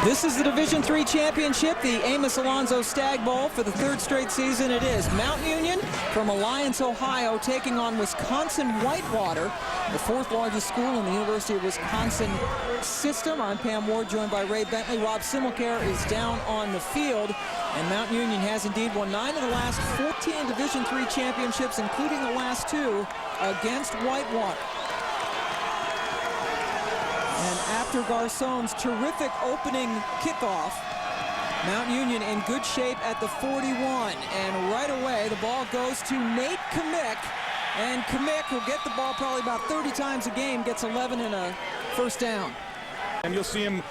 This is the Division III championship, the Amos Alonzo Stag Bowl for the third straight season. It is Mount Union from Alliance, Ohio, taking on Wisconsin Whitewater, the fourth largest school in the University of Wisconsin system. I'm Pam Ward, joined by Ray Bentley. Rob Simmelcare is down on the field, and Mount Union has indeed won 9 of the last 14 Division III championships, including the last 2 against Whitewater. And after Garcon's terrific opening kickoff, Mount Union in good shape at the 41. And right away, the ball goes to Nate Kamick. And Kamick will get the ball probably about 30 times a game, gets 11 and a first down. And you'll see him,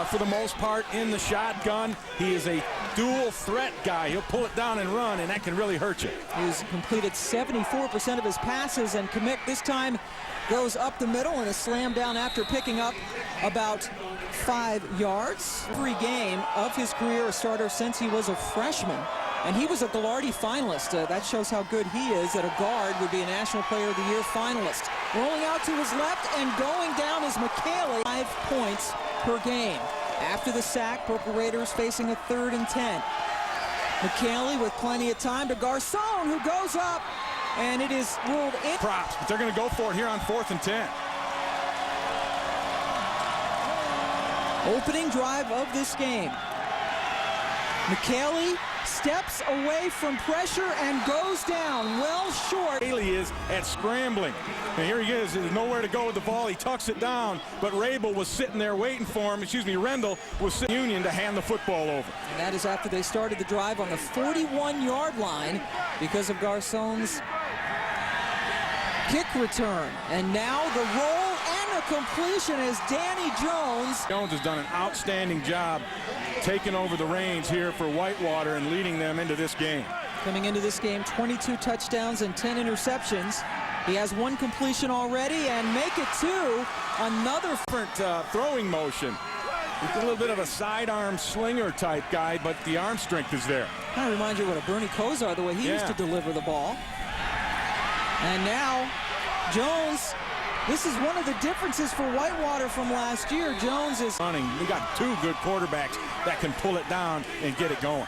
for the most part, in the shotgun. He is a dual threat guy. He'll pull it down and run, and that can really hurt you. He's completed 74% of his passes, and Kamick this time goes up the middle and is slammed down after picking up about 5 yards. Every game of his career, a starter since he was a freshman. And he was a Gallardi finalist. That shows how good he is, that a guard would be a National Player of the Year finalist. Rolling out to his left and going down is McKaylee. 5 points per game. After the sack, Purple Raiders facing a 3rd and 10. McKaylee with plenty of time to Garcon, who goes up, and it is ruled in. Props, but they're going to go for it here on 4th and 10. Opening drive of this game. McKaylee steps away from pressure and goes down well short. Haley is at scrambling. And here he is. There's nowhere to go with the ball. He tucks it down, but Rabel was sitting there waiting for him. Rendell was sitting Union to hand the football over. And that is after they started the drive on the 41-yard line because of Garcon's kick return. And now the roll and a completion as Danny Jones. Jones has done an outstanding job taking over the reins here for Whitewater and leading them into this game. Coming into this game, 22 touchdowns and 10 interceptions. He has 1 completion already and make it 2. Another different throwing motion. He's a little bit of a sidearm slinger type guy, but the arm strength is there. Kind of reminds you of what a Bernie Kosar, the way he used to deliver the ball. And now Jones. This is one of the differences for Whitewater from last year. Jones is running. We got 2 good quarterbacks that can pull it down and get it going.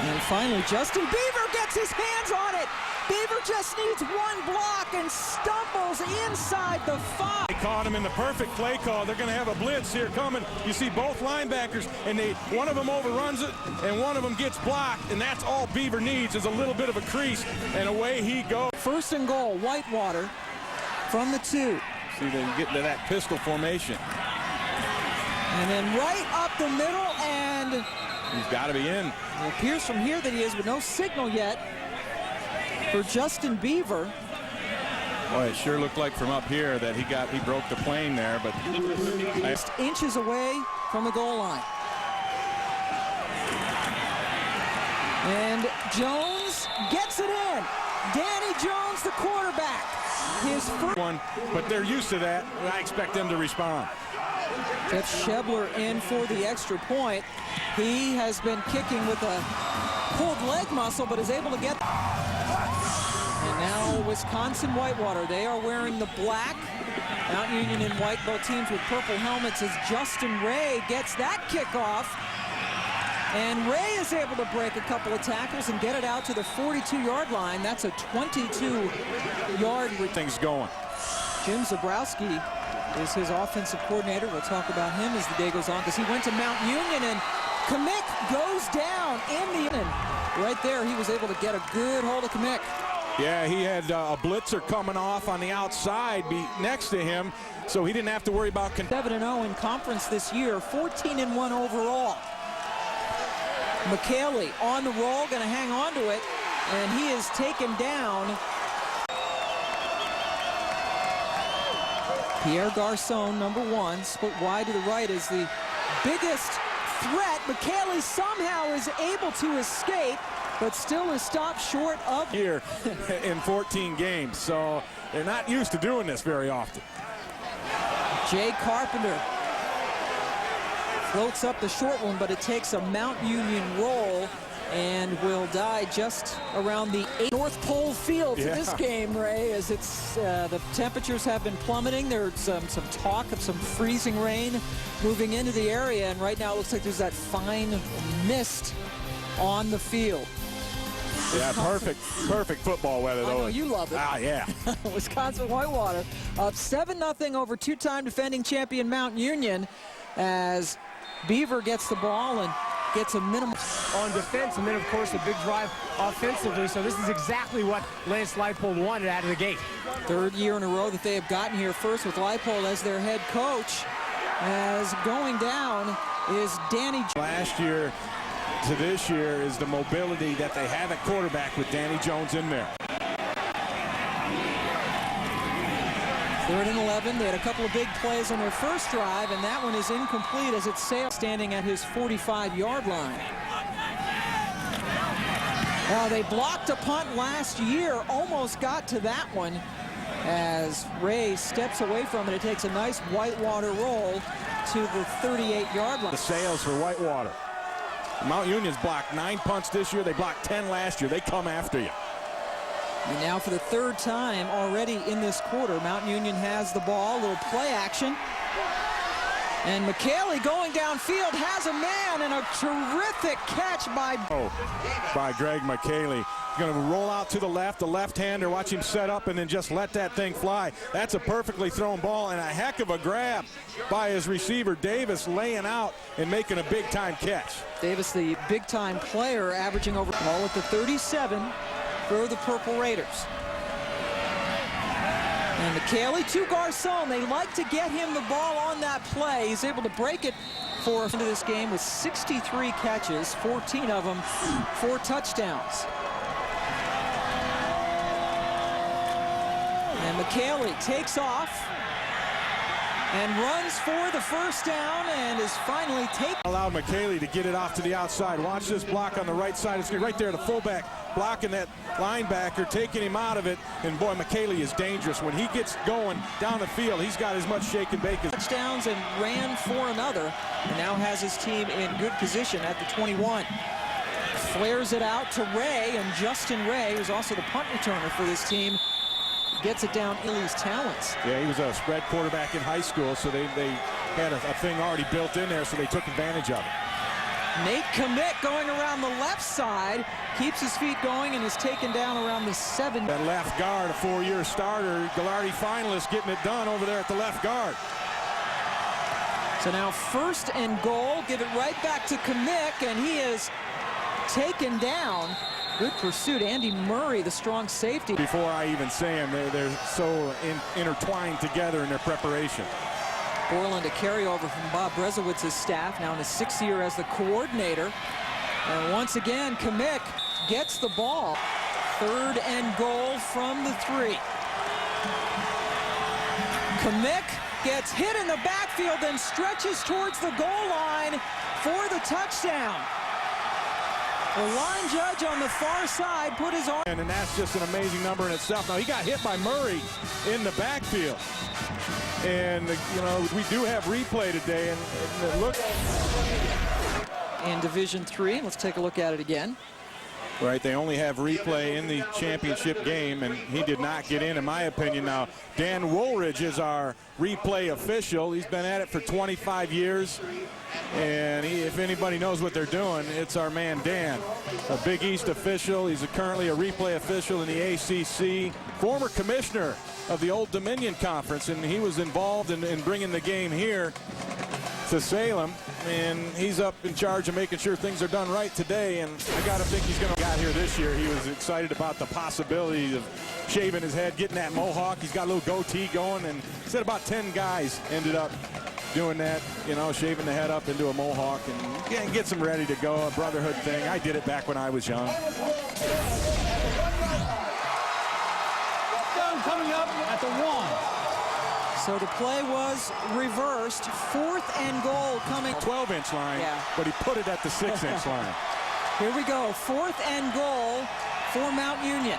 And finally, Justin Beaver gets his hands on it. Beaver just needs 1 block and stumbles inside the 5. They caught him in the perfect play call. They're going to have a blitz here coming. You see both linebackers, and one of them overruns it, and one of them gets blocked, and that's all Beaver needs is a little bit of a crease, and away he goes. 1st and goal, Whitewater from the 2. See, they get into that pistol formation. And then right up the middle, and he's got to be in. It appears from here that he is, but no signal yet for Justin Beaver. Boy, it sure looked like from up here that he broke the plane there, but just inches away from the goal line. And Jones gets it in. Danny Jones, the quarterback. His first one, but they're used to that. I expect them to respond. Jeff Shebler in for the extra point. He has been kicking with a pulled leg muscle, but is able to get. And now Wisconsin Whitewater, they are wearing the black. Mount Union in white, both teams with purple helmets, as Justin Ray gets that kickoff. And Ray is able to break a couple of tackles and get it out to the 42-yard line. That's a 22-yard. Things going. Jim Zabrowski is his offensive coordinator. We'll talk about him as the day goes on, because he went to Mount Union, and Kamick goes down in the end. Right there, he was able to get a good hold of Kamick. Yeah, he had a blitzer coming off on the outside next to him, so he didn't have to worry about. 7-0 in conference this year, 14-1 overall. McKaylee on the roll, going to hang on to it, and he is taken down. Pierre Garcon, number 1, split wide to the right, is the biggest threat. McKaylee somehow is able to escape, but still is stopped short of here in 14 games. So they're not used to doing this very often. Jay Carpenter floats up the short one, but it takes a Mount Union roll and will die just around the North Pole field for this game, Ray, as it's the temperatures have been plummeting. There's some talk of some freezing rain moving into the area, and right now it looks like there's that fine mist on the field. Yeah, perfect football weather, though. I know you love it. Ah, yeah. Wisconsin Whitewater up 7-0 over two-time defending champion Mount Union, as Beaver gets the ball and gets a minimum on defense, and then of course a big drive offensively. So this is exactly what Lance Leipold wanted out of the gate. Third year in a row that they have gotten here, first with Leipold as their head coach, as going down is Danny. Last year to this year is the mobility that they have at quarterback with Danny Jones in there. 3rd and 11. They had a couple of big plays on their first drive, and that one is incomplete as it's Sale standing at his 45-yard line. Now, they blocked a punt last year, almost got to that one as Ray steps away from it. It takes a nice Whitewater roll to the 38-yard line. The Sales for Whitewater. Mount Union's blocked 9 punts this year. They blocked 10 last year. They come after you. And now for the 3rd time already in this quarter, Mount Union has the ball, a little play action. And McKaylee going downfield has a man, and a terrific catch by Greg McKaylee. Going to roll out to the left-hander, watch him set up and then just let that thing fly. That's a perfectly thrown ball and a heck of a grab by his receiver Davis, laying out and making a big-time catch. Davis, the big-time player, averaging over ball at the 37 for the Purple Raiders. And McKaylee to Garcon. They like to get him the ball on that play. He's able to break it for into this game with 63 catches, 14 of them 4 touchdowns. And McKaylee takes off and runs for the first down and is finally taken. Allowed McKaylee to get it off to the outside. Watch this block on the right side. It's right there, the fullback blocking that linebacker, taking him out of it. And boy, McKaylee is dangerous. When he gets going down the field, he's got as much shake and bake as touchdowns, and ran for another, and now has his team in good position at the 21. Flares it out to Ray, and Justin Ray, who's also the punt returner for this team, gets it down Illy's talents. Yeah, he was a spread quarterback in high school, so they had a thing already built in there, so they took advantage of it. Nate Commit going around the left side, keeps his feet going and is taken down around the 7. That left guard, a 4-year starter, Gallardi finalist, getting it done over there at the left guard. So now 1st and goal, give it right back to Commit, and he is taken down. Good pursuit. Andy Murray, the strong safety. Before I even say them, they're so intertwined together in their preparation. Borland, a carryover from Bob Brezowitz's staff, now in his 6th year as the coordinator. And once again, Kamick gets the ball. 3rd and goal from the 3. Kamick gets hit in the backfield, then stretches towards the goal line for the touchdown. The line judge on the far side put his arm. And that's just an amazing number in itself. Now, he got hit by Murray in the backfield. And, you know, we do have replay today, and it looks in Division III. Let's take a look at it again. Right, they only have replay in the championship game, and he did not get in my opinion. Now, Dan Woolridge is our replay official. He's been at it for 25 years, and if anybody knows what they're doing, it's our man Dan, a Big East official. He's currently a replay official in the ACC, former commissioner of the Old Dominion Conference, and he was involved in bringing the game here to Salem, and he's up in charge of making sure things are done right today. And I gotta think he's gonna got here this year. He was excited about the possibility of shaving his head, getting that mohawk. He's got a little goatee going, and he said about 10 guys ended up doing that, you know, shaving the head up into a mohawk and gets them ready to go. A brotherhood thing. I did it back when I was young. Coming up at the 1. So the play was reversed. 4th and goal coming. 12-inch line, yeah. But he put it at the 6-inch line. Here we go. 4th and goal for Mount Union.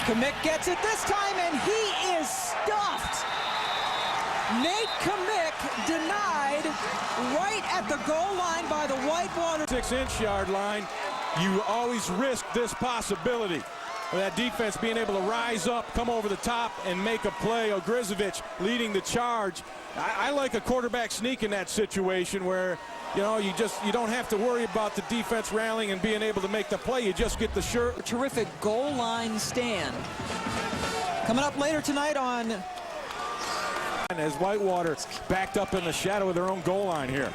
Kamick gets it this time, and he is stuffed. Nate Kamick denied right at the goal line by the Whitewater. 6-inch yard line. You always risk this possibility of that defense being able to rise up, come over the top, and make a play. Ogrizovic leading the charge. I like a quarterback sneak in that situation where, you know, you don't have to worry about the defense rallying and being able to make the play. You just get the shirt. Terrific goal line stand. Coming up later tonight on... As Whitewater backed up in the shadow of their own goal line here.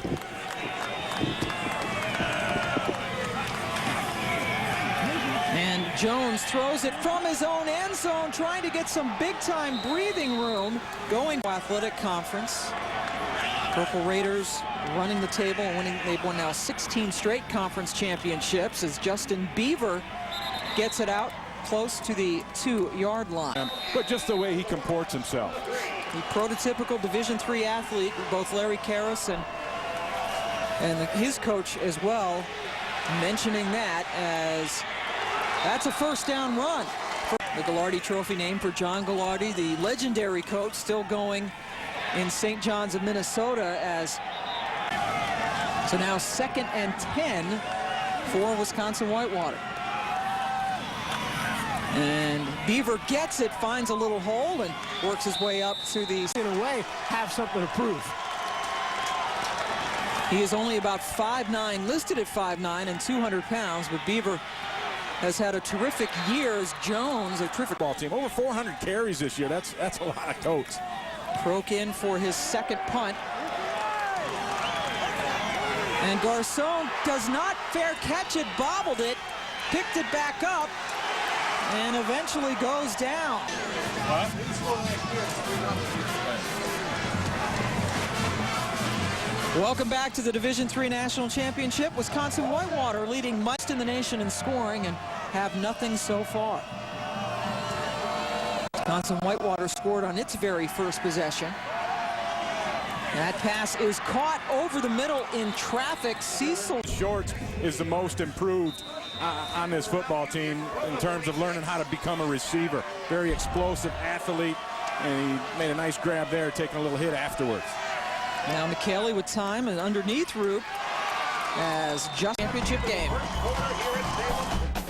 And Jones throws it from his own end zone, trying to get some big-time breathing room going. Athletic Conference. Purple Raiders running the table and winning. They've won now 16 straight conference championships as Justin Beaver gets it out close to the 2-yard line. But just the way he comports himself. The prototypical Division III athlete, both Larry Karras and his coach as well, mentioning that as that's a first down run. The Gallardi Trophy named for John Gallardi, the legendary coach, still going in St. John's of Minnesota. As so now 2nd and 10 for Wisconsin Whitewater. And Beaver gets it, finds a little hole, and works his way up to the... In a way, have something to prove. He is only about 5'9", listed at 5'9" and 200 pounds, but Beaver has had a terrific year as Jones, a terrific ball team. Over 400 carries this year. That's a lot of totes. Broke in for his second punt. And Garcon does not fair catch it, bobbled it, picked it back up, and eventually goes down. Welcome back to the Division III National Championship. Wisconsin Whitewater leading most in the nation in scoring and have nothing so far. Wisconsin Whitewater scored on its very first possession. That pass is caught over the middle in traffic. Cecil Shorts is the most improved on this football team in terms of learning how to become a receiver. Very explosive athlete, and he made a nice grab there, taking a little hit afterwards. Now McKelly with time and underneath route as just championship game.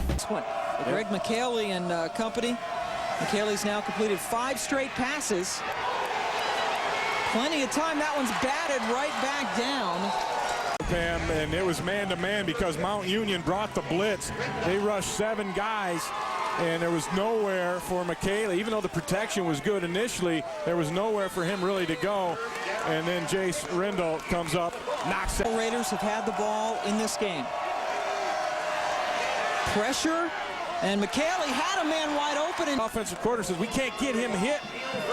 This one, Greg McKelly and company. McKelly's now completed 5 straight passes. Plenty of time. That one's batted right back down. And it was man-to-man because Mount Union brought the blitz. They rushed 7 guys, and there was nowhere for McKelly. Even though the protection was good initially, there was nowhere for him really to go. And then Jace Rindle comes up, knocks it. The Raiders have had the ball in this game. Pressure, and McKelly had a man wide open. And offensive coordinator says we can't get him hit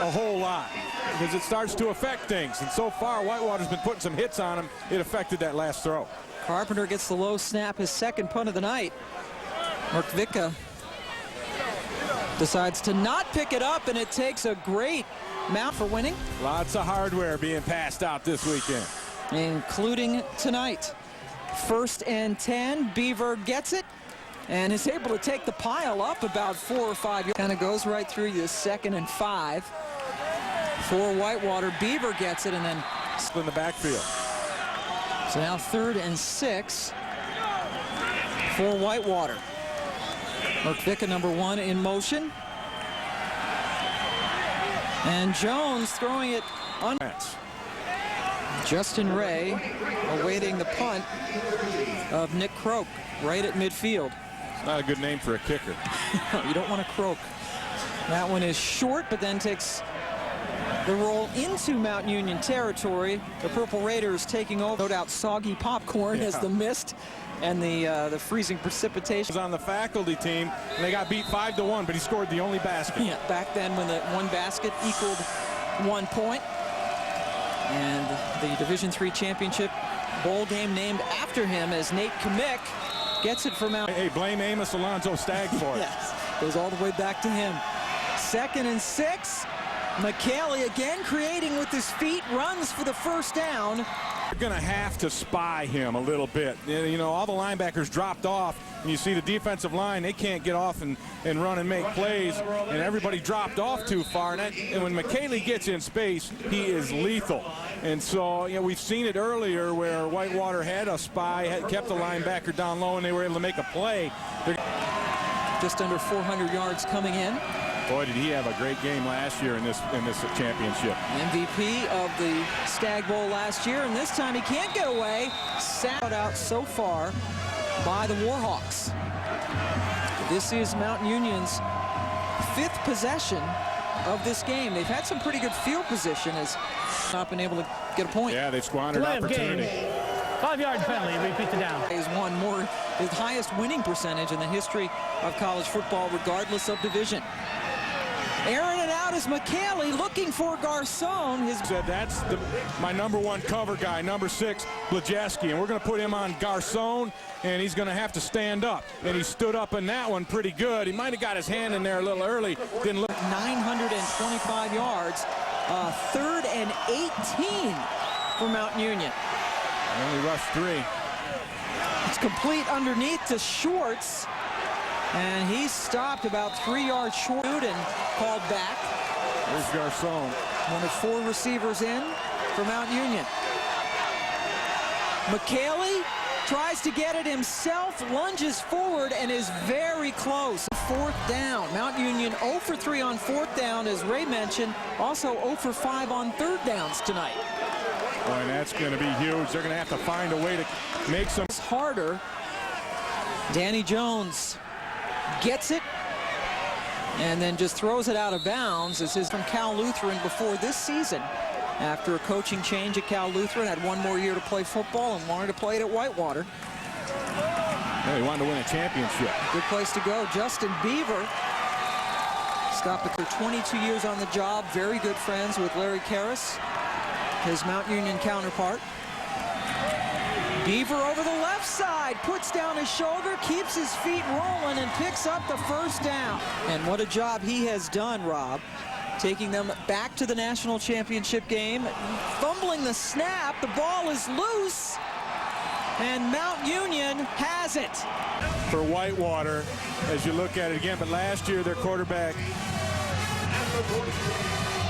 a whole lot because it starts to affect things. And so far, Whitewater's been putting some hits on him. It affected that last throw. Carpenter gets the low snap, his second punt of the night. Merkvika decides to not pick it up, and it takes a great mount for winning. Lots of hardware being passed out this weekend, including tonight. 1st and 10. Beaver gets it and is able to take the pile up about 4 or 5 yards. Kind of goes right through the 2nd and 5 for Whitewater. Beaver gets it and then in the backfield. So now 3rd and 6 for Whitewater. Merkvika, number 1, in motion. And Jones throwing it on. Justin Ray awaiting the punt of Nick Croak right at midfield. It's not a good name for a kicker. You don't want to croak. That one is short, but then takes the roll into Mount Union territory. The Purple Raiders taking over. No doubt soggy popcorn as the mist and the freezing precipitation. He was on the faculty team, and they got beat 5-1, but he scored the only basket. Yeah, back then when the one basket equaled 1 point. And the Division III Championship bowl game named after him as Nate Kamick gets it from out. Hey, blame Amos Alonzo Stagg for it. Yes, goes all the way back to him. 2nd and 6. McKelly again creating with his feet, runs for the first down. You're going to have to spy him a little bit. You know, all the linebackers dropped off, and you see the defensive line, they can't get off and run and make plays, and everybody dropped off too far. And when McKaylee gets in space, he is lethal. And so, you know, we've seen it earlier where Whitewater had a spy, kept the linebacker down low, and they were able to make a play. Just under 400 yards coming in. Boy, did he have a great game last year in this championship. MVP of the Stag Bowl last year, and this time he can't get away. Sat out so far by the Warhawks. This is Mount Union's 5th possession of this game. They've had some pretty good field position, as not been able to get a point. Yeah, they've squandered opportunity. 5-yard penalty, repeat the down. He's won his highest winning percentage in the history of college football, regardless of division. Aaron and out is McKaylee looking for Garcon. Said that's my #1 cover guy, #6, Blajeski, and we're going to put him on Garcon, and he's going to have to stand up. And he stood up in that one pretty good. He might have got his hand in there a little early. Didn't look. 925 yards, 3rd and 18 for Mount Union. Only rushed 3. It's complete underneath to Schwartz. And he stopped about 3 yards short and called back. There's Garcon. One of 4 receivers in for Mount Union. McKaylee tries to get it himself, lunges forward, and is very close. 4th down. Mount Union 0 for 3 on 4th down, as Ray mentioned. Also 0 for 5 on 3rd downs tonight. Boy, and that's going to be huge. They're going to have to find a way to make some. It's harder. Danny Jones gets it and then just throws it out of bounds. This is from Cal Lutheran before this season. After a coaching change at Cal Lutheran, had 1 more year to play football and wanted to play it at Whitewater. Yeah, he wanted to win a championship. Good place to go. Justin Beaver stopped after 22 years on the job. Very good friends with Larry Karras, his Mount Union counterpart. Beaver over the left side, puts down his shoulder, keeps his feet rolling, and picks up the 1st down. And what a job he has done, Rob, taking them back to the national championship game, fumbling the snap. The ball is loose, and Mount Union has it. For Whitewater, as you look at it again, but last year their quarterback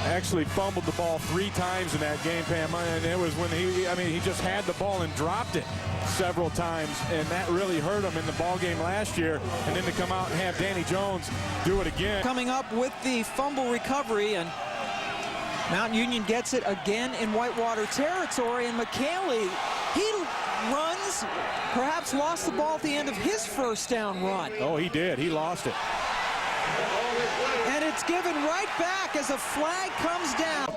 actually fumbled the ball 3 times in that game, Pam, and it was when he just had the ball and dropped it several times, and that really hurt him in the ball game last year. And then to come out and have Danny Jones do it again. Coming up with the fumble recovery, and Mount Union gets it again in Whitewater territory, and McKaylee, he runs, perhaps lost the ball at the end of his 1st down run. Oh, he did. He lost it. And it's given right back as a flag comes down.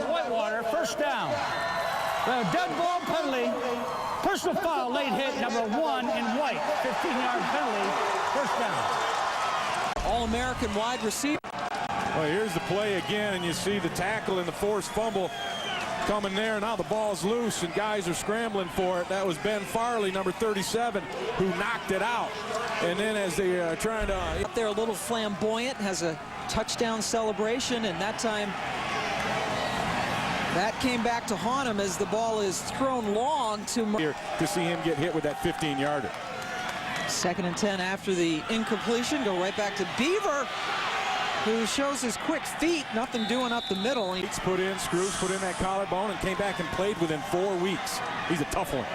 Whitewater, 1st down. The dead ball penalty. Personal foul, late hit, #1 in white. 15-yard penalty, 1st down. All-American wide receiver. Well, here's the play again, and you see the tackle and the forced fumble coming there. Now the ball's loose, and guys are scrambling for it. That was Ben Farley, #37, who knocked it out. And then as they are trying to... Up there a little flamboyant, has a touchdown celebration, and that time that came back to haunt him as the ball is thrown long to... Here to see him get hit with that 15-yarder. 2nd and 10 after the incompletion. Go right back to Beaver, who shows his quick feet. Nothing doing up the middle. He's put in screws, put in that collarbone, and came back and played within 4 weeks. He's a tough one.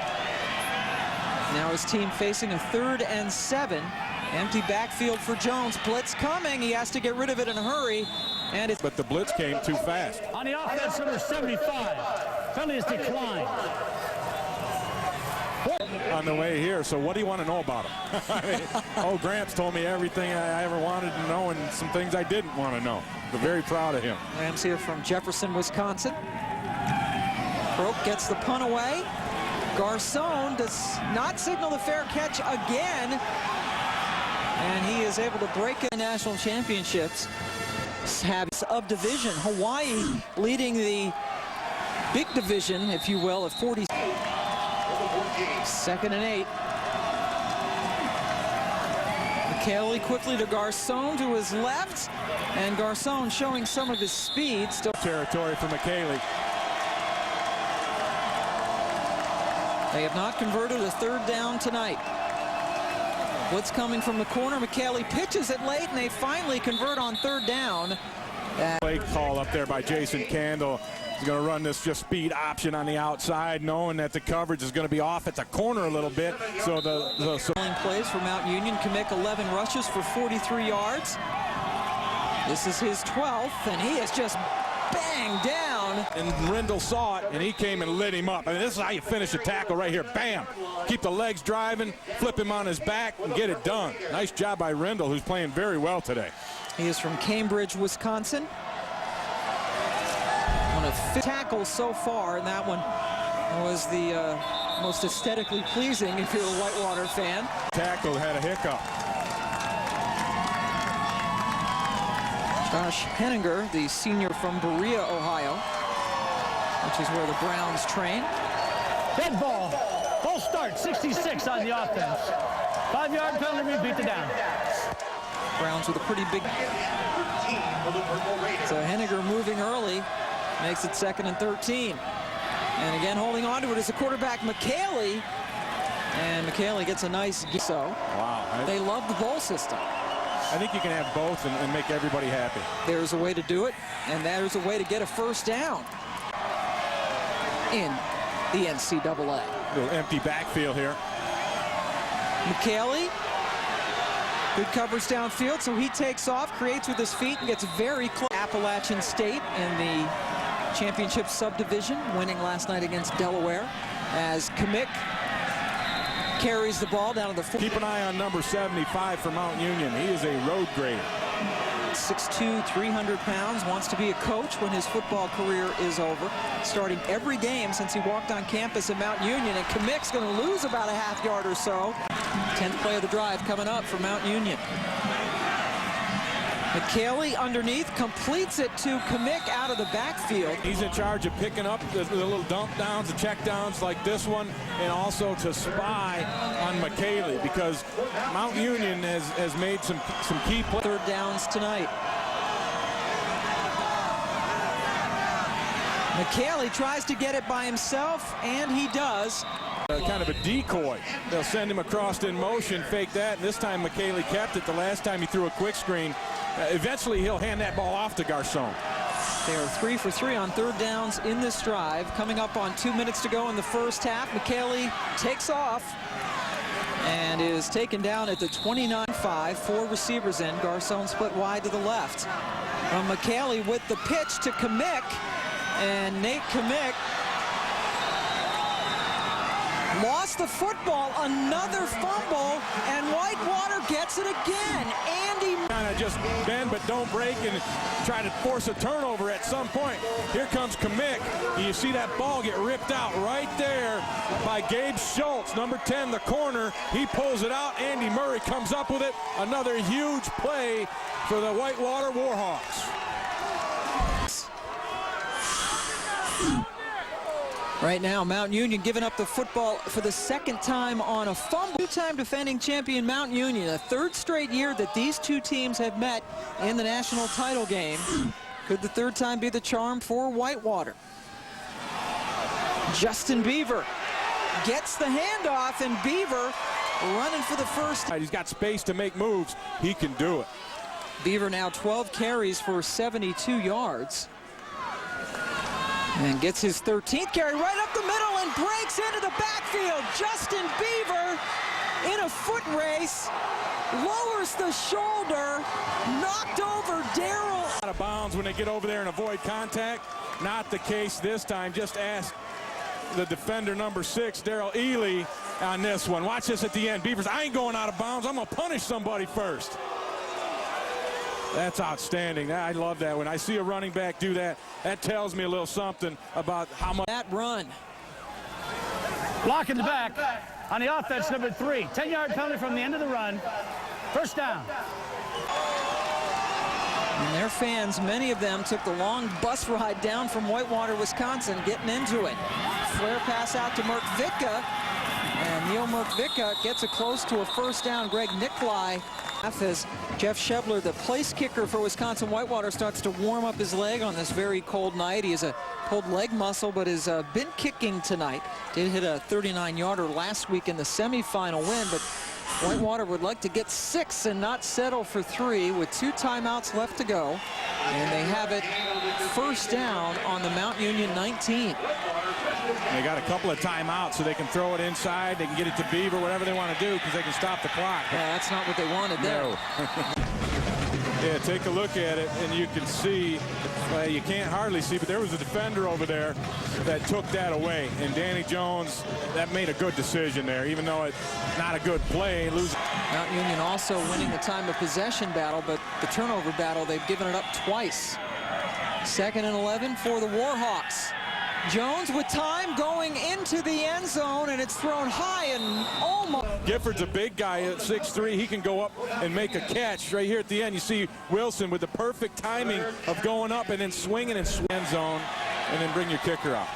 Now his team facing a 3rd and 7. Empty backfield for Jones. Blitz coming. He has to get rid of it in a hurry. And it's... But the blitz came too fast. On the offense, number 75. Penalty is declined. On the way here, so what do you want to know about him? I mean, Gramps told me everything I ever wanted to know and some things I didn't want to know. But very proud of him. Rams here from Jefferson, Wisconsin. Croak gets the punt away. Garcon does not signal the fair catch again. And he is able to break in national championships. Habits of division. Hawaii leading the big division, if you will, at 40. 2nd and 8. McKaylee quickly to Garcon to his left, and Garcon showing some of his speed. Still territory for McKaylee. They have not converted a third down tonight. Blitz coming from the corner. McKayley pitches it late, and they finally convert on third down. Play call up there by Jason Candle. He's going to run this just speed option on the outside, knowing that the coverage is going to be off at the corner a little bit. So plays for Mount Union. Kamick 11 rushes for 43 yards. This is his 12th, and he is just banged down. And Rendell saw it, and he came and lit him up. I mean, this is how you finish a tackle right here. Bam! Keep the legs driving, flip him on his back, and get it done. Nice job by Rendell, who's playing very well today. He is from Cambridge, Wisconsin. One of 5 tackles so far, and that one was the most aesthetically pleasing if you're a Whitewater fan. Tackle had a hiccup. Josh Henninger, the senior from Berea, Ohio, which is where the Browns train. Dead ball. Full start, 66 on the offense. 5-yard penalty, beat the down. Browns with a pretty big... So Henninger moving early, makes it 2nd and 13. And again, holding on to it is the quarterback, McKayley. And McKayley gets a nice... So, wow. They love the bowl system. I think you can have both and make everybody happy. There's a way to do it, and there's a way to get a first down in the NCAA. Little empty backfield here. McKayley, good coverage downfield, so he takes off, creates with his feet, and gets very close. Appalachian State in the championship subdivision, winning last night against Delaware, as Kamick carries the ball down to the... Keep an eye on number 75 for Mount Union. He is a road grader. 6'2", 300 pounds, wants to be a coach when his football career is over. Starting every game since he walked on campus at Mount Union, and Kamick's going to lose about a half yard or so. 10th play of the drive coming up for Mount Union. McKayley underneath, completes it to Kamick out of the backfield. He's in charge of picking up the little dump downs, the check downs like this one, and also to spy on McKayley, because Mount Union has made some key plays. Third downs tonight. McKayley tries to get it by himself, and he does. Kind of a decoy. They'll send him across in motion, fake that, and this time McKayley kept it. The last time he threw a quick screen. Eventually he'll hand that ball off to Garcon. They are 3 for 3 on third downs in this drive. Coming up on 2 minutes to go in the first half. McKayley takes off and is taken down at the 29-5. 4 receivers in. Garcon split wide to the left. McKayley with the pitch to Kamick, and Nate Kamick lost the football. Another fumble, and Whitewater gets it again. Andy kind of just bend but don't break and try to force a turnover at some point. Here comes Kamick. You see that ball get ripped out right there by Gabe Schultz, number 10, the corner. He pulls it out. Andy Murray comes up with it. Another huge play for the Whitewater Warhawks. Right now, Mount Union giving up the football for the 2nd time on a fumble. 2-time defending champion Mount Union, a 3rd straight year that these 2 teams have met in the national title game. Could the 3rd time be the charm for Whitewater? Justin Beaver gets the handoff, and Beaver running for the first. He's got space to make moves. He can do it. Beaver now 12 carries for 72 yards. And gets his 13th carry right up the middle and breaks into the backfield. Justin Beaver in a foot race, lowers the shoulder, knocked over Darrell. Out of bounds when they get over there and avoid contact. Not the case this time. Just ask the defender, number 6, Darrell Ely, on this one. Watch this at the end. Beavers, I ain't going out of bounds. I'm going to punish somebody first. That's outstanding. I love that. When I see a running back do that, that tells me a little something about how much. That run. Block in the back on the offense, number 3. 10-yard penalty from the end of the run. First down. And their fans, many of them, took the long bus ride down from Whitewater, Wisconsin, getting into it. Flare pass out to Merkvitka, and Neil Merkvitka gets it close to a first down. Greg Nikolai As Jeff Shebler, the place kicker for Wisconsin Whitewater, starts to warm up his leg on this very cold night. He has a pulled leg muscle, but has been kicking tonight. Did hit a 39-yarder last week in the semifinal win, but Whitewater would like to get 6 and not settle for 3 with 2 timeouts left to go. And they have it first down on the Mount Union 19. They got a couple of timeouts so they can throw it inside. They can get it to Beaver, whatever they want to do, because they can stop the clock. Yeah, that's not what they wanted there. No. Yeah, take a look at it, and you can see, you can't hardly see, but there was a defender over there that took that away. And Danny Jones, that made a good decision there, even though it's not a good play. Mount Union also winning the time of possession battle, but the turnover battle, they've given it up twice. 2nd and 11 for the Warhawks. Jones with time going into the end zone, and it's thrown high and almost. Gifford's a big guy at 6'3". He can go up and make a catch right here at the end. You see Wilson with the perfect timing of going up and then swinging and end zone, and then bring your kicker out.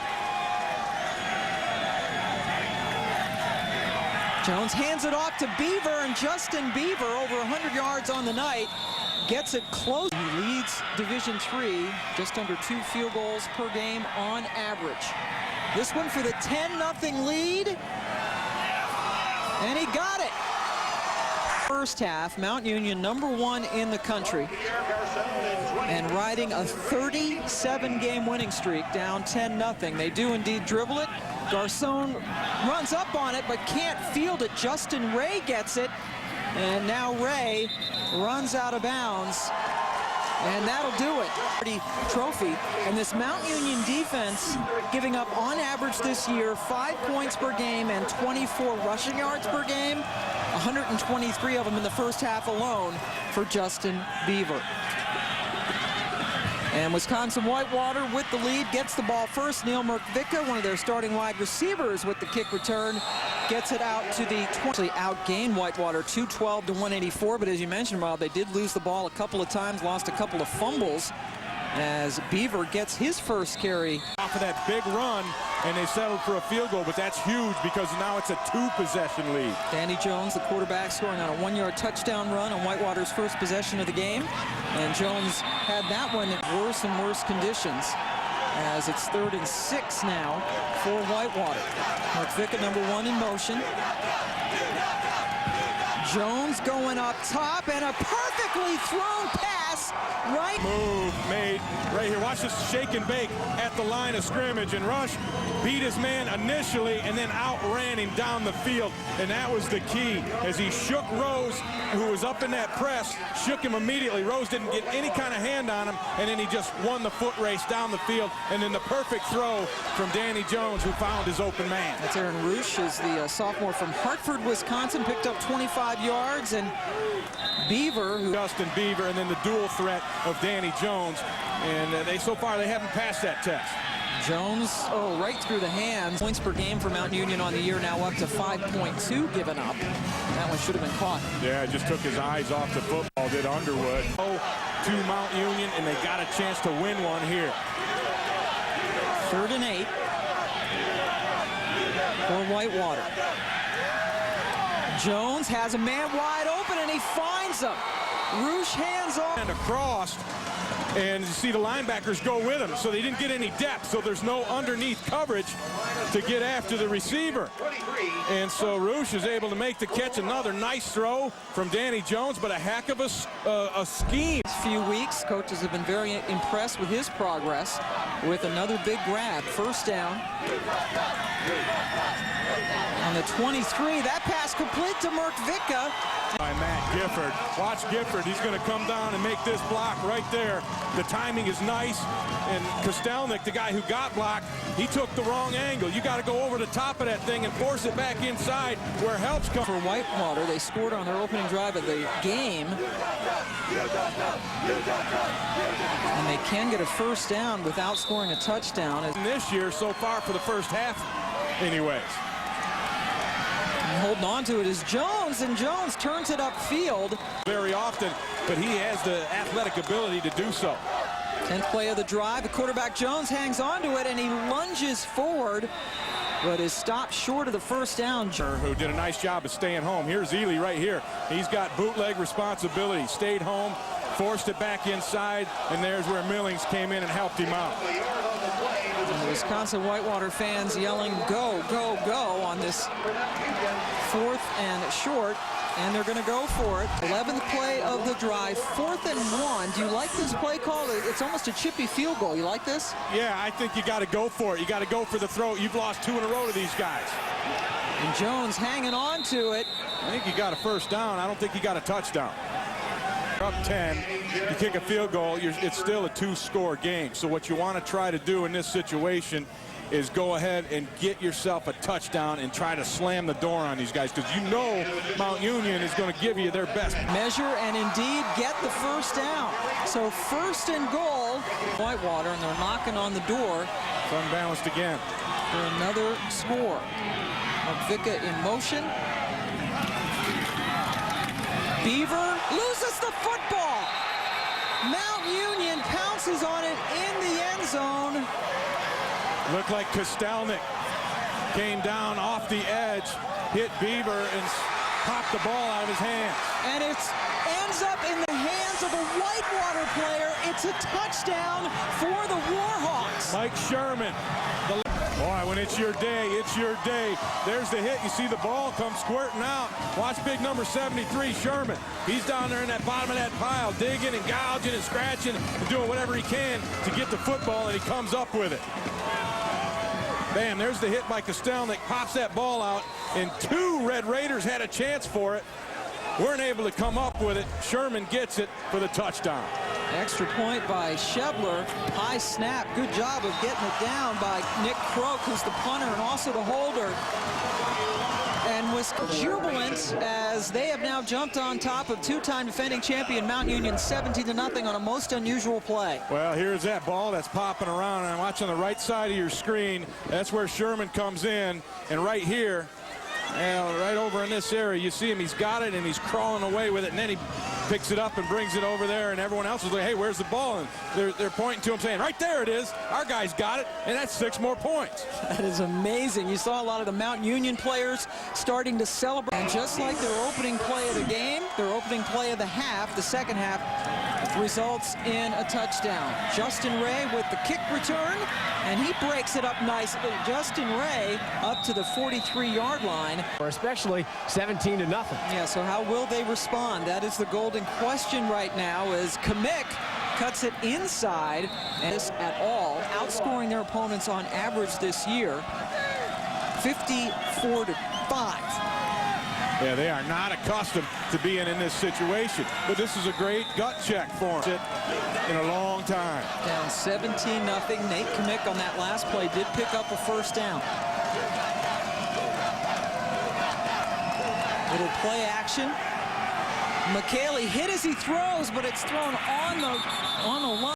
Jones hands it off to Beaver, and Justin Beaver, over 100 yards on the night, gets it close. He leads Division III, just under 2 field goals per game on average. This one for the 10-0 lead, and he got it. First half, Mount Union #1 in the country, and riding a 37-game winning streak, down 10-0. They do indeed dribble it. Garcon runs up on it, but can't field it. Justin Ray gets it, and now Ray runs out of bounds, and that'll do it. Trophy, and this Mount Union defense giving up on average this year 5 points per game and 24 rushing yards per game, 123 of them in the first half alone for Justin Beaver. And Wisconsin Whitewater with the lead gets the ball first. Neil Merkvicka, one of their starting wide receivers with the kick return, gets it out to the 20. Outgained Whitewater 212 to 184, but as you mentioned, Rob, they did lose the ball a couple of times, lost a couple of fumbles as Beaver gets his first carry. Off of that big run, and they settled for a field goal, but that's huge because now it's a 2-possession lead. Danny Jones, the quarterback, scoring on a 1-yard touchdown run on Whitewater's first possession of the game. And Jones had that one in worse and worse conditions, as it's 3rd and 6 now for Whitewater. Merkvicka, #1 in motion. Jones going up top, and a perfectly thrown pass right. Move made right here. Watch this shake and bake at the line of scrimmage, and Rush beat his man initially and then outran him down the field, and that was the key as he shook Rose, who was up in that press, shook him immediately. Rose didn't get any kind of hand on him, and then he just won the foot race down the field, and then the perfect throw from Danny Jones, who found his open man. That's Aaron Roosh, is the sophomore from Hartford, Wisconsin, picked up 25 yards, and Beaver, Justin Beaver, and then the dual threat of Danny Jones, and so far they haven't passed that test. Jones, right through the hands. Points per game for Mount Union on the year, now up to 5.2 given up. That one should have been caught. Yeah, just took his eyes off the football, did Underwood. To Mount Union, and they got a chance to win one here. 3rd and 8 for Whitewater. Jones has a man wide open, and he finds him. Roosh hands off. And across, and you see the linebackers go with him, so they didn't get any depth, so there's no underneath coverage to get after the receiver. And so Roosh is able to make the catch. Another nice throw from Danny Jones, but a heck of a scheme. Few weeks, coaches have been very impressed with his progress with another big grab. First down. On the 23, that pass complete to Merkvicka. By Matt Gifford. Watch Gifford. He's going to come down and make this block right there. The timing is nice. And Kostelnik, the guy who got blocked, he took the wrong angle. You got to go over the top of that thing and force it back inside where help's come. For Whitewater, they scored on their opening drive of the game. And they can get a first down without scoring a touchdown. And this year, so far for the first half, anyways. And holding on to it is Jones, and Jones turns it upfield. Very often, but he has the athletic ability to do so. 10th play of the drive. The quarterback Jones hangs on to it, and he lunges forward but is stopped short of the first down. Who did a nice job of staying home. Here's Ely right here. He's got bootleg responsibility. Stayed home, forced it back inside, and there's where Millings came in and helped him out. And the Wisconsin Whitewater fans yelling, go, go, go on this 4th and short. And they're going to go for it. 11th play of the drive, 4th and 1. Do you like this play call? It's almost a chippy field goal. You like this? Yeah, I think you got to go for it. You got to go for the throw. You've lost 2 in a row to these guys. And Jones hanging on to it. I think you got a first down. I don't think you got a touchdown. Up 10, you kick a field goal, it's still a 2-score game. So what you want to try to do in this situation is go ahead and get yourself a touchdown and try to slam the door on these guys, because you know Mount Union is going to give you their best. Measure and indeed get the first down. So 1st and goal, Whitewater, and they're knocking on the door. It's unbalanced again. For another score. Vicka in motion. Beaver loses the football. Mount Union pounces on it in the end zone. Looked like Kostelnik came down off the edge, hit Beaver, and popped the ball out of his hands. And it ends up in the hands of a Whitewater player. It's a touchdown for the Warhawks. Mike Sherman. Boy, when it's your day, it's your day. There's the hit. You see the ball come squirting out. Watch big number 73, Sherman. He's down there in that bottom of that pile, digging and gouging and scratching and doing whatever he can to get the football, and he comes up with it. Bam, there's the hit by Kostelnik. Pops that ball out, and 2 Red Raiders had a chance for it. Weren't able to come up with it. Sherman gets it for the touchdown. Extra point by Shebler. High snap. Good job of getting it down by Nick Croak, who's the punter and also the holder. And was jubilant as they have now jumped on top of 2-time defending champion Mount Union 17-0 on a most unusual play. Well, here's that ball that's popping around, and watch on the right side of your screen. That's where Sherman comes in, and right here, and right over in this area, you see him. He's got it, and he's crawling away with it, and then he picks it up and brings it over there, and everyone else is like, hey, where's the ball? And they're pointing to him saying, right there it is. Our guy's got it, and that's 6 more points. That is amazing. You saw a lot of the Mount Union players starting to celebrate. And just like their opening play of the game, their opening play of the half, the second half, results in a touchdown. Justin Ray with the kick return, and he breaks it up nicely. Justin Ray up to the 43-yard line. Especially 17-0. Yeah, so how will they respond? That is the golden question right now, as Kamick cuts it inside and at all, outscoring their opponents on average this year, 54-5. Yeah, they are not accustomed to being in this situation, but this is a great gut check for them in a long time. Down 17-0. Nate Kamick on that last play did pick up a first down. Little play action. McKaylee hit as he throws, but it's thrown on the line.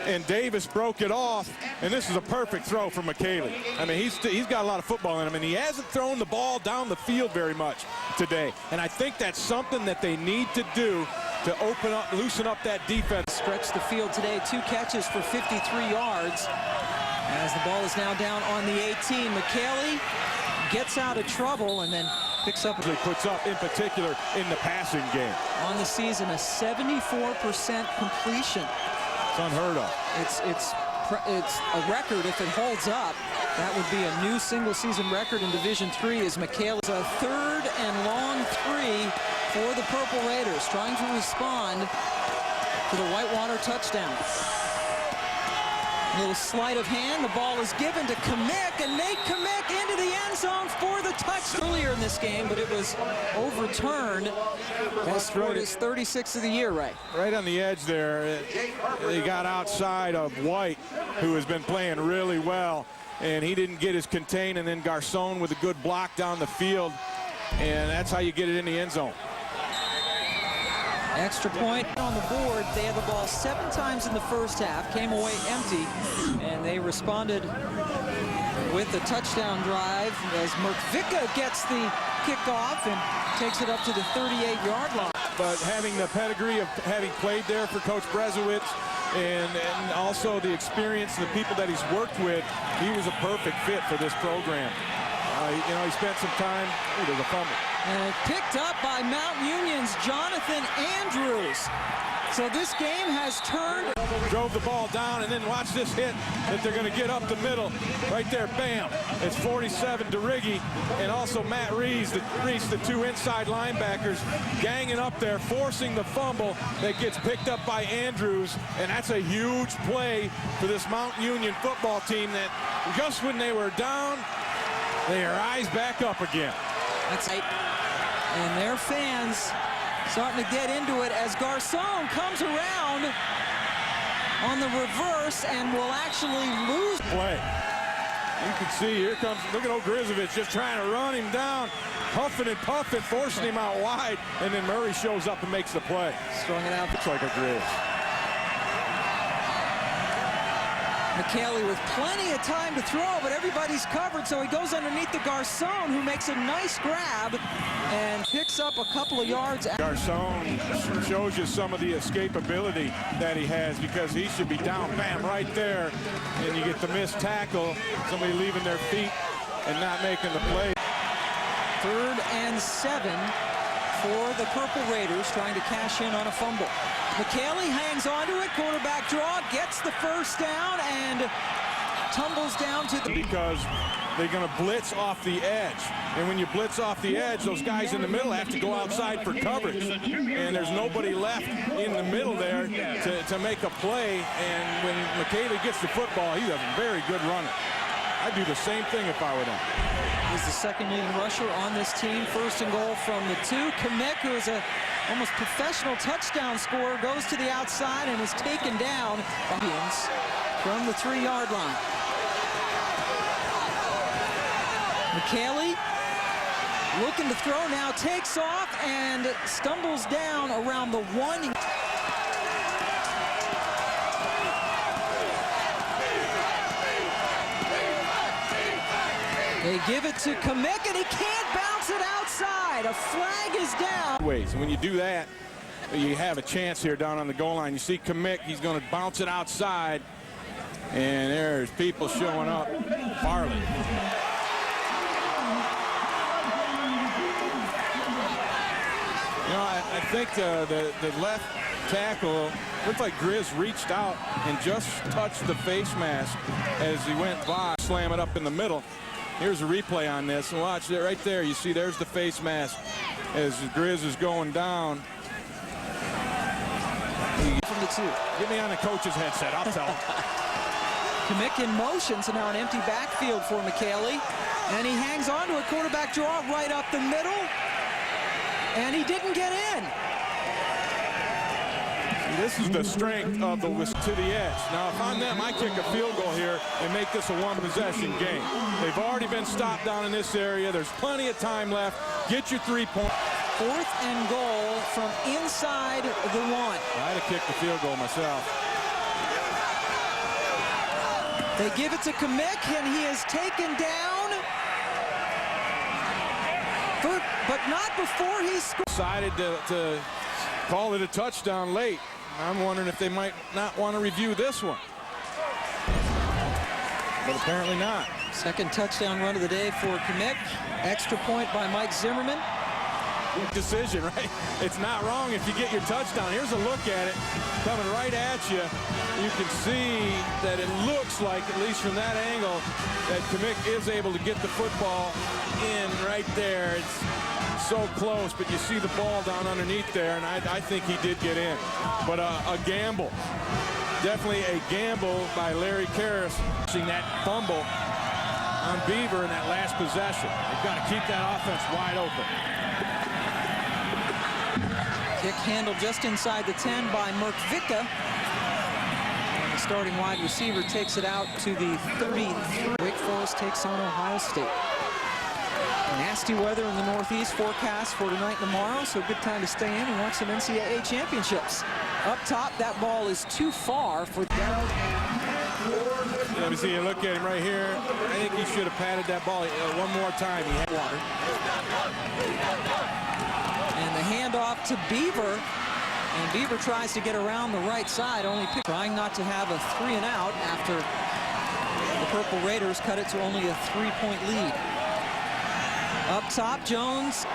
And Davis broke it off, and this is a perfect throw for McKaylee. I mean, he's got a lot of football in him, and he hasn't thrown the ball down the field very much today. And I think that's something that they need to do to open up, loosen up that defense. Stretched the field today, 2 catches for 53 yards. As the ball is now down on the 18, McKaylee gets out of trouble and then picks up. He puts up, in particular, in the passing game. On the season, a 74% completion. It's unheard of. It's a record if it holds up. That would be a new single-season record in Division III as McKaylee's a 3rd and long 3 for the Purple Raiders, trying to respond to the Whitewater touchdown. A little sleight of hand. The ball is given to Kamick, and Nate Kamick into the end zone for the touchdown earlier in this game, but it was overturned. That scored his 36th of the year, Ray. Right on the edge there. They got outside of White, who has been playing really well, and he didn't get his contain, and then Garcon with a good block down the field, and that's how you get it in the end zone. Extra point on the board. They had the ball 7 times in the first half, came away empty, and they responded with the touchdown drive as Vicka gets the kickoff and takes it up to the 38-yard line. But having the pedigree of having played there for Coach Brezowitz, and also the experience, the people that he's worked with. He was a perfect fit for this program. You know, he spent some time. Ooh, there's a fumble. And picked up by Mount Union's Jonathan Andrews. So this game has turned. Drove the ball down, and then watch this hit that they're going to get up the middle. Right there, bam. It's 47 DeRiggi, and also Matt Reese, the two inside linebackers, ganging up there, forcing the fumble that gets picked up by Andrews. And that's a huge play for this Mount Union football team that just when they were down, they rise back up again. That's right. And their fans starting to get into it as Garcon comes around on the reverse and will actually lose. Play. You can see here comes, look at Ogrizovich just trying to run him down, huffing and puffing, forcing him out wide, and then Murray shows up and makes the play. Strung it out. Looks like a Grizz. McKaylee with plenty of time to throw, but everybody's covered, so he goes underneath the Garcon, who makes a nice grab and picks up a couple of yards. Garcon shows you some of the escapability that he has, because he should be down, bam, right there, and you get the missed tackle, somebody leaving their feet and not making the play. 3rd and 7 for the Purple Raiders, trying to cash in on a fumble. McKaylee hangs onto it, quarterback draw, gets the first down, and tumbles down to the... Because they're going to blitz off the edge. And when you blitz off the edge, those guys in the middle have to go outside for coverage. And there's nobody left in the middle there to make a play. And when McKaylee gets the football, he's a very good runner. I'd do the same thing if I were them. He's the second leading rusher on this team. 1st and goal from the 2. Kamek, who is a almost professional touchdown scorer, goes to the outside and is taken down from the 3-yard line. McKaylee looking to throw now, takes off and stumbles down around the 1. They give it to Kamek, and he can't bounce it outside. A flag is down. Ways. When you do that, you have a chance here down on the goal line. You see Kamek, he's going to bounce it outside, and there's people showing up. Farley. You know, I think the left tackle looked like Grizz reached out and just touched the face mask as he went by. Slam it up in the middle. Here's a replay on this, and watch it right there. You see there's the face mask as Grizz is going down. From the 2. Get me on the coach's headset, I'll tell him. Kamek in motion, so now an empty backfield for McKaylee. And he hangs on to a quarterback draw right up the middle. And he didn't get in. This is the strength of the to the edge. Now, if I'm them, I kick a field goal here and make this a 1-possession game. They've already been stopped down in this area. There's plenty of time left. Get your 3 points. 4th and goal from inside the 1. I'd have kicked the field goal myself. They give it to Kamek, and he is taken down. But not before he scored. Decided to call it a touchdown late. I'm wondering if they might not want to review this one. But apparently not. 2nd touchdown run of the day for Kamek. Extra point by Mike Zimmerman. Decision, right? It's not wrong if you get your touchdown. Here's a look at it coming right at you. You can see that it looks like, at least from that angle, that Kamek is able to get the football in right there. It's so close, but you see the ball down underneath there, and I think he did get in. But a gamble. Definitely a gamble by Larry Karras. Seeing that fumble on Beaver in that last possession. They've got to keep that offense wide open. Kick handled just inside the 10 by Merkvika. And the starting wide receiver takes it out to the 33. Wake Forest takes on Ohio State. Nasty weather in the Northeast forecast for tonight and tomorrow, so good time to stay in and watch some NCAA championships. Up top, that ball is too far for... Let me see, look at him right here. I think he should have patted that ball one more time. He had water. And the handoff to Beaver. And Beaver tries to get around the right side, trying not to have a 3 and out after the Purple Raiders cut it to only a 3-point lead. Up top, Jones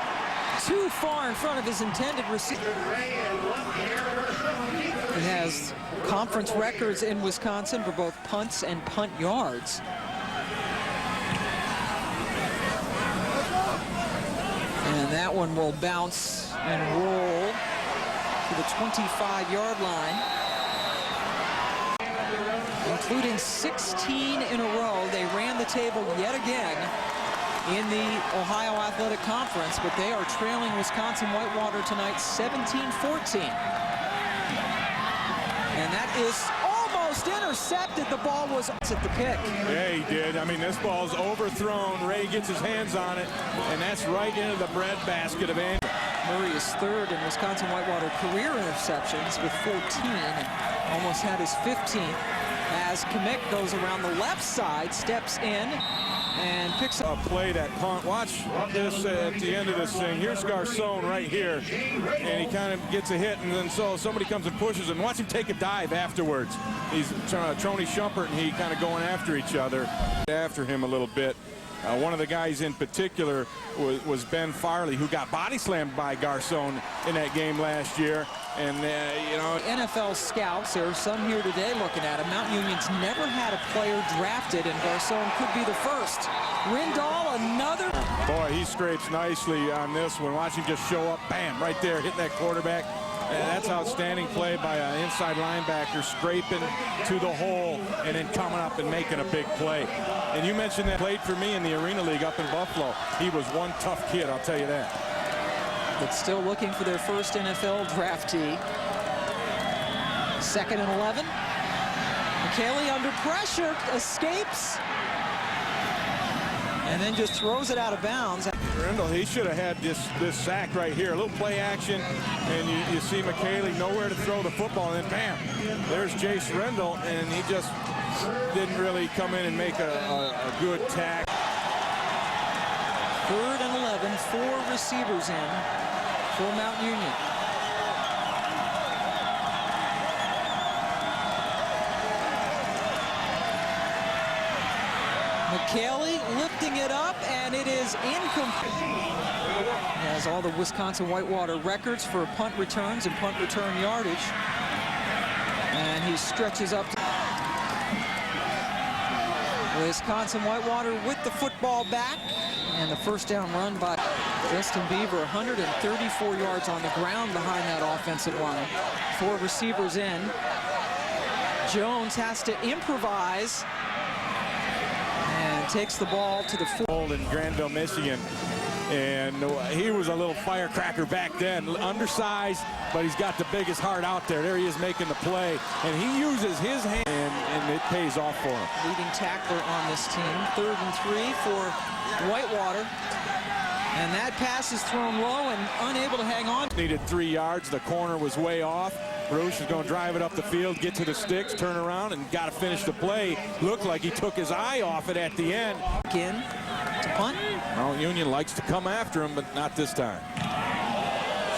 too far in front of his intended receiver. He has conference records in Wisconsin for both punts and punt yards. And that one will bounce and roll to the 25-yard line, including 16 in a row. They ran the table yet again in the Ohio Athletic Conference, but they are trailing Wisconsin Whitewater tonight 17-14. And that is almost intercepted. The ball was at the pick. Yeah, he did. I mean, this ball's overthrown. Ray gets his hands on it, and that's right into the breadbasket of Andrew. Murray is third in Wisconsin Whitewater career interceptions with 14, and almost had his 15th as Kmiec goes around the left side, steps in, and picks up. Play that punt. Watch this at the end of this thing. Here's Garcon right here, and he kind of gets a hit, and then so somebody comes and pushes him. Watch him take a dive afterwards. He's Tony Shumpert and he kind of going after each other. After him a little bit. One of the guys in particular was Ben Farley, who got body slammed by Garcon in that game last year. And, you know, NFL scouts, there are some here today looking at him. Mount Union's never had a player drafted, and Garcon could be the first. Rindahl, another. Boy, he scrapes nicely on this one. Watch him just show up, bam, right there, hitting that quarterback. And that's outstanding play by an inside linebacker, scraping to the hole and then coming up and making a big play. And you mentioned that played for me in the Arena League up in Buffalo. He was one tough kid, I'll tell you that. But still looking for their first NFL draftee. 2nd and 11. McKaylee under pressure, escapes, and then just throws it out of bounds. Rendell, he should have had this sack right here. A little play action, and you see McKaylee nowhere to throw the football, and then bam, there's Jace Rendell, and he just didn't really come in and make a good tackle. 3rd and 11, 4 receivers in for Mount Union. McKaylee lifting it up, and it is incomplete. He has all the Wisconsin Whitewater records for punt returns and punt return yardage. And he stretches up to Wisconsin Whitewater with the football back. And the first down run by Justin Beaver, 134 yards on the ground behind that offensive line. 4 receivers in. Jones has to improvise and takes the ball to the 4. In Granville, Michigan. And he was a little firecracker back then, undersized, but he's got the biggest heart out there. There he is making the play, and he uses his hand, and it pays off for him. Leading tackler on this team. 3rd and 3 for Whitewater. And that pass is thrown low and unable to hang on. Needed 3 yards. The corner was way off. Bruce is going to drive it up the field, get to the sticks, turn around, and got to finish the play. Looked like he took his eye off it at the end. Again to punt. Well, Union likes to come after him, but not this time.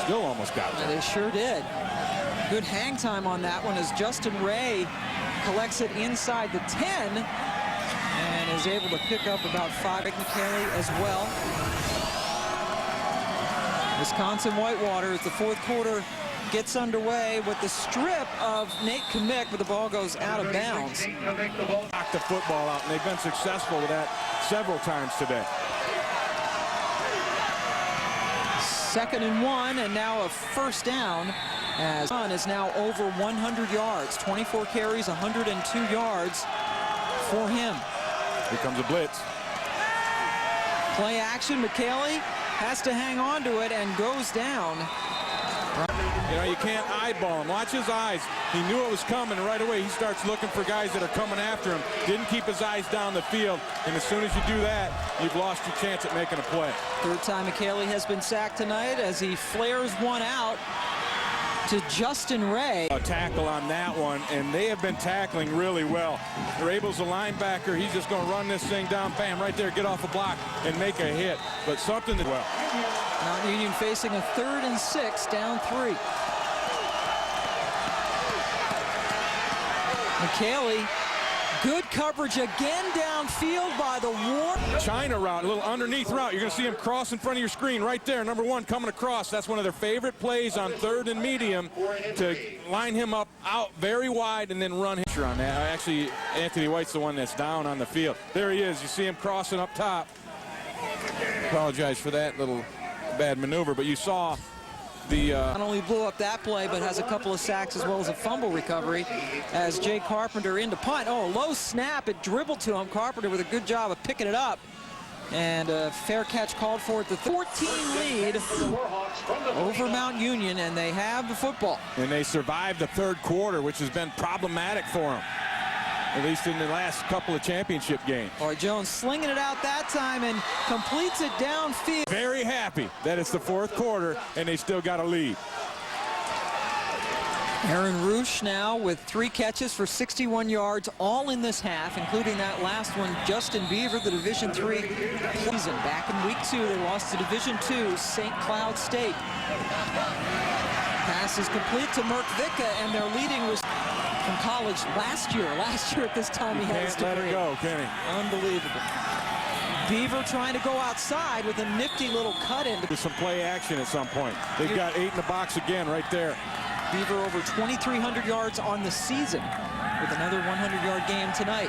Still almost got it. They sure did. Good hang time on that one as Justin Ray collects it inside the 10 and is able to pick up about 5. McKaylee as well. Wisconsin Whitewater as the 4th quarter gets underway with the strip of Nate Kmiec, but the ball goes out of bounds. Knock the football out, and they've been successful with that several times today. 2nd and 1, and now a first down as John is now over 100 yards. 24 carries, 102 yards for him. Here comes a blitz. Play action, McKaylee has to hang on to it and goes down. You know, you can't eyeball him. Watch his eyes. He knew it was coming right away. He starts looking for guys that are coming after him. Didn't keep his eyes down the field. And as soon as you do that, you've lost your chance at making a play. 3rd time McKaylee has been sacked tonight as he flares one out to Justin Ray. A tackle on that one, and they have been tackling really well. Rabel's a linebacker. He's just going to run this thing down, bam, right there, get off a block and make a hit. But something that, well. Mount Union facing a 3rd and 6, down 3. McKaylee, good coverage again downfield by the War. China route, a little underneath route. You're going to see him cross in front of your screen right there. Number 1 coming across. That's one of their favorite plays on 3rd and medium, to line him up out very wide and then run on that. Actually, Anthony White's the one that's down on the field. There he is. You see him crossing up top. Apologize for that little bad maneuver, but you saw the not only blew up that play, but has a couple of sacks as well as a fumble recovery as Jay Carpenter into punt. Oh, a low snap. It dribbled to him. Carpenter with a good job of picking it up. And a fair catch called for at the 14 lead over Mount Union, and they have the football. And they survived the 3rd quarter, which has been problematic for them, at least in the last couple of championship games. All right, Jones slinging it out that time and completes it downfield. Very happy that it's the 4th quarter and they still got a lead. Aaron Roosh now with 3 catches for 61 yards, all in this half, including that last one. Justin Beaver, the Division III season. Back in week 2, they lost to Division II, St. Cloud State. Pass is complete to Merk Vicka, and their leading was from college last year. Last year at this time he had his degree. Can't let it go, can he? Unbelievable. Beaver trying to go outside with a nifty little cut in. There's some play action at some point. They've got 8 in the box again right there. Beaver over 2,300 yards on the season with another 100-yard game tonight.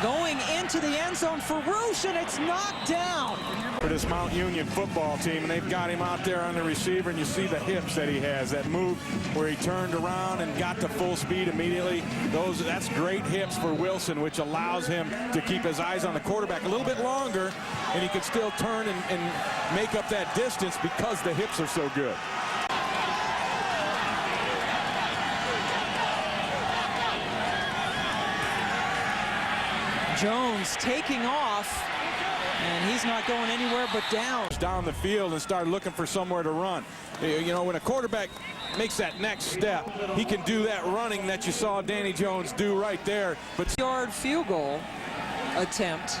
Going into the end zone for Roosh, and it's knocked down. For this Mount Union football team, and they've got him out there on the receiver, and you see the hips that he has. That move where he turned around and got to full speed immediately. That's great hips for Wilson, which allows him to keep his eyes on the quarterback a little bit longer, and he can still turn and make up that distance because the hips are so good. Jones taking off, and he's not going anywhere but down. Down the field and start looking for somewhere to run. You know, when a quarterback makes that next step, he can do that running that you saw Danny Jones do right there. But yard field goal attempt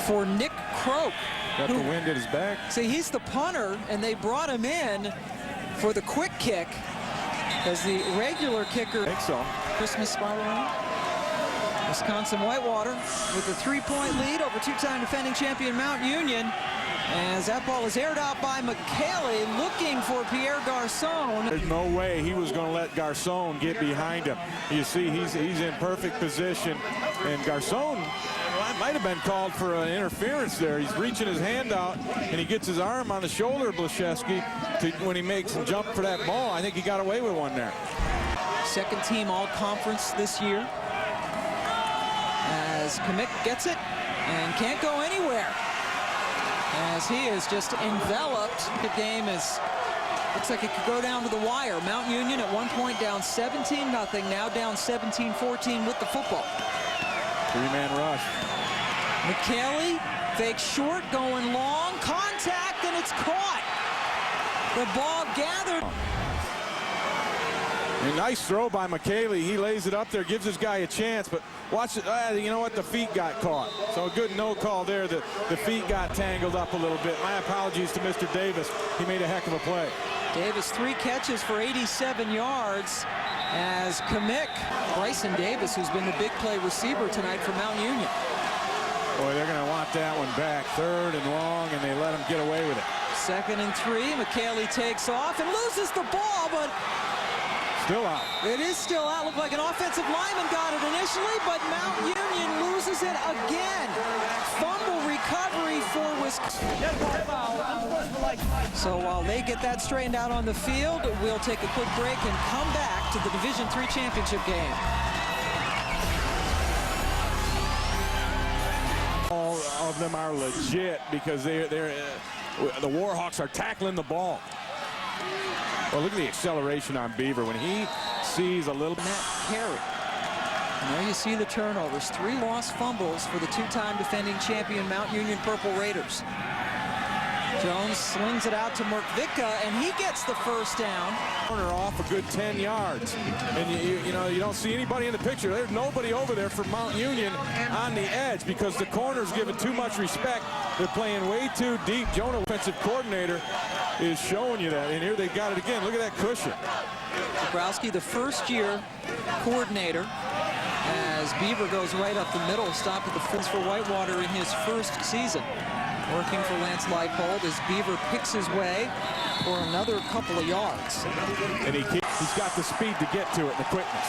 for Nick Croak. Got the wind at his back. See, he's the punter, and they brought him in for the quick kick as the regular kicker. I think so. Christmas spiral. Wisconsin Whitewater with a 3-point lead over 2-time defending champion Mount Union, as that ball is aired out by McKaylee, looking for Pierre Garçon. There's no way he was going to let Garçon get behind him. You see, he's in perfect position, and Garçon might have been called for an interference there. He's reaching his hand out, and he gets his arm on the shoulder of Blaszewski when he makes him jump for that ball. I think he got away with one there. Second team all-conference this year, as Kamick gets it and can't go anywhere, as he is just enveloped. The game looks like it could go down to the wire. Mount Union at one point down 17-0, now down 17-14 with the football. 3-man rush. McKaylee fakes short, going long, contact, and it's caught. The ball gathered. A nice throw by McKaylee. He lays it up there, gives his guy a chance, but watch it. You know what? The feet got caught. So a good no call there. The feet got tangled up a little bit. My apologies to Mr. Davis. He made a heck of a play. Davis 3 catches for 87 yards as Kamick. Bryson Davis, who's been the big play receiver tonight for Mount Union. Boy, they're going to want that one back. 3rd and long, and they let him get away with it. 2nd and 3. McKaylee takes off and loses the ball, but still out. It is still out. Looked like an offensive lineman got it initially, but Mount Union loses it again. Fumble recovery for Wisconsin. So while they get that straightened out on the field, we'll take a quick break and come back to the Division III championship game. All of them are legit because the Warhawks are tackling the ball. Well, look at the acceleration on Beaver when he sees a little. Matt Perry. And there you see the turnovers. 3 lost fumbles for the 2-time defending champion Mount Union Purple Raiders. Jones slings it out to Merk Vicka, and he gets the first down. Corner off a good 10 yards. And you know, you don't see anybody in the picture. There's nobody over there for Mount Union on the edge because the corner's given too much respect. They're playing way too deep. Jonah, offensive coordinator, is showing you that. And here they got it again. Look at that cushion. Dabrowski, the first-year coordinator, as Beaver goes right up the middle, stopped at the fence for Whitewater in his first season. Working for Lance Leipold as Beaver picks his way for another couple of yards. And he's got the speed to get to it, the quickness.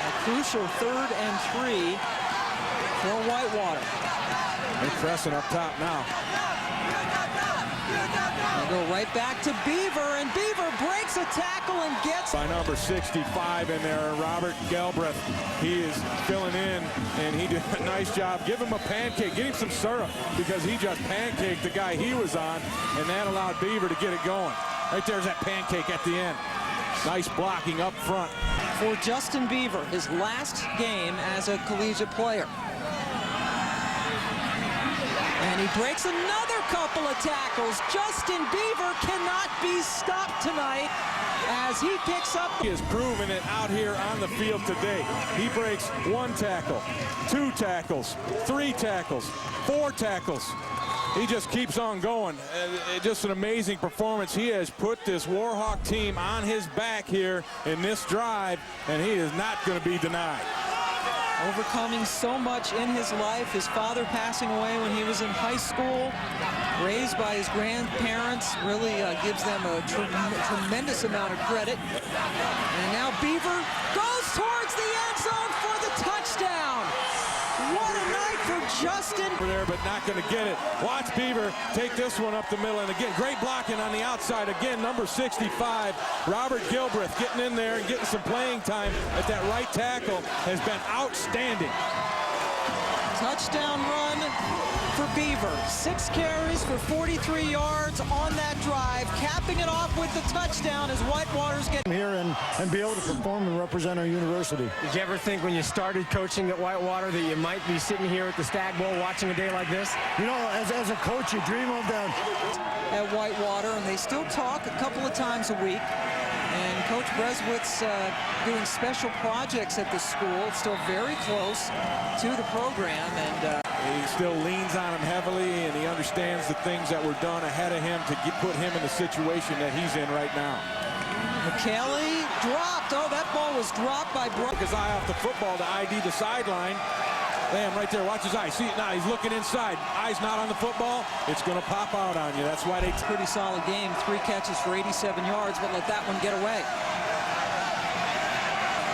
A crucial 3rd and 3 for Whitewater. They're pressing up top now. They go right back to Beaver, and Beaver breaks a tackle and gets... By number 65 in there, Robert Galbraith. He is filling in, and he did a nice job. Give him a pancake, get him some syrup, because he just pancaked the guy he was on, and that allowed Beaver to get it going. Right there's that pancake at the end. Nice blocking up front. For Justin Beaver, his last game as a collegiate player. And he breaks another couple of tackles. Justin Beaver cannot be stopped tonight as he picks up. He has proven it out here on the field today. He breaks 1 tackle, 2 tackles, 3 tackles, 4 tackles. He just keeps on going. Just an amazing performance. He has put this Warhawk team on his back here in this drive, and he is not going to be denied. Overcoming so much in his life, his father passing away when he was in high school, raised by his grandparents, really gives them a tremendous amount of credit. And now Beaver goes towards the end zone for the touchdown. What a night for Justin. There, but not going to get it. Watch Beaver take this one up the middle, and again, great blocking on the outside. Again, number 65, Robert Galbraith, getting in there and getting some playing time at that right tackle has been outstanding. Touchdown run for Beaver. 6 carries for 43 yards on that drive, capping it off with the touchdown as Whitewater's getting here and be able to perform and represent our university. Did you ever think when you started coaching at Whitewater that you might be sitting here at the Stag Bowl watching a day like this? You know, as a coach, you dream of that. At Whitewater, and they still talk a couple of times a week. And Coach Breswitz's doing special projects at the school. It's still very close to the program, and he still leans on him heavily, and he understands the things that were done ahead of him to put him in the situation that he's in right now. McKelly dropped. Oh, that ball was dropped by Brooks. His eye off the football to ID the sideline. Bam, right there. Watch his eye. See it now. He's looking inside. Eye's not on the football. It's going to pop out on you. That's why they... Pretty solid game. 3 catches for 87 yards, but let that one get away.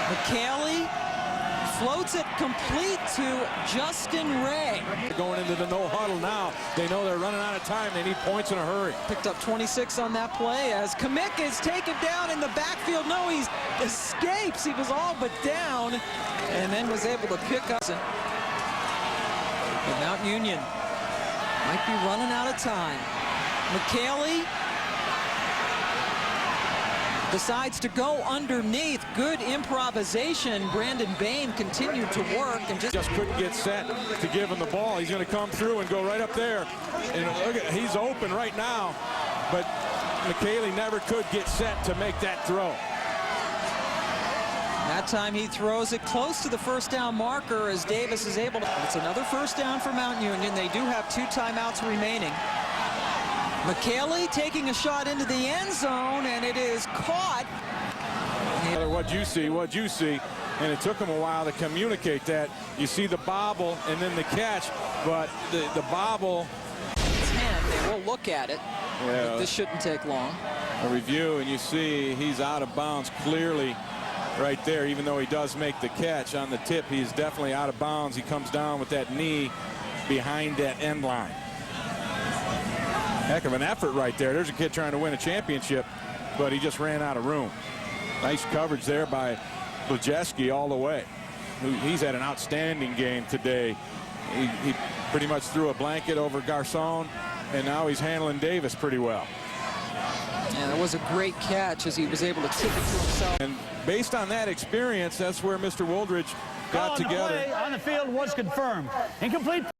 McKelly floats it complete to Justin Ray. Going into the no huddle now. They know they're running out of time. They need points in a hurry. Picked up 26 on that play as Kamick is taken down in the backfield. No, he escapes. He was all but down and then was able to pick up. And Mount Union might be running out of time. McKelly decides to go underneath. Good improvisation. Brandon Bain continued to work and just couldn't get set to give him the ball. He's going to come through and go right up there. And look at, he's open right now, but McKelly never could get set to make that throw. That time he throws it close to the first down marker as Davis is able to. It's another first down for Mount Union. They do have 2 timeouts remaining. McKelly taking a shot into the end zone, and it is caught. What'd you see? And it took him a while to communicate that. You see the bobble and then the catch, but the bobble. 10, they will look at it. Yeah. But this shouldn't take long. A review, and you see he's out of bounds clearly right there, even though he does make the catch on the tip. He's definitely out of bounds. He comes down with that knee behind that end line. Heck of an effort right there. There's a kid trying to win a championship, but he just ran out of room. Nice coverage there by Blajeski all the way. He's had an outstanding game today. He pretty much threw a blanket over Garcon, and now he's handling Davis pretty well. And it was a great catch as he was able to tip it to himself. And based on that experience, that's where Mr. Woldridge got together. The play on the field was confirmed. Incomplete.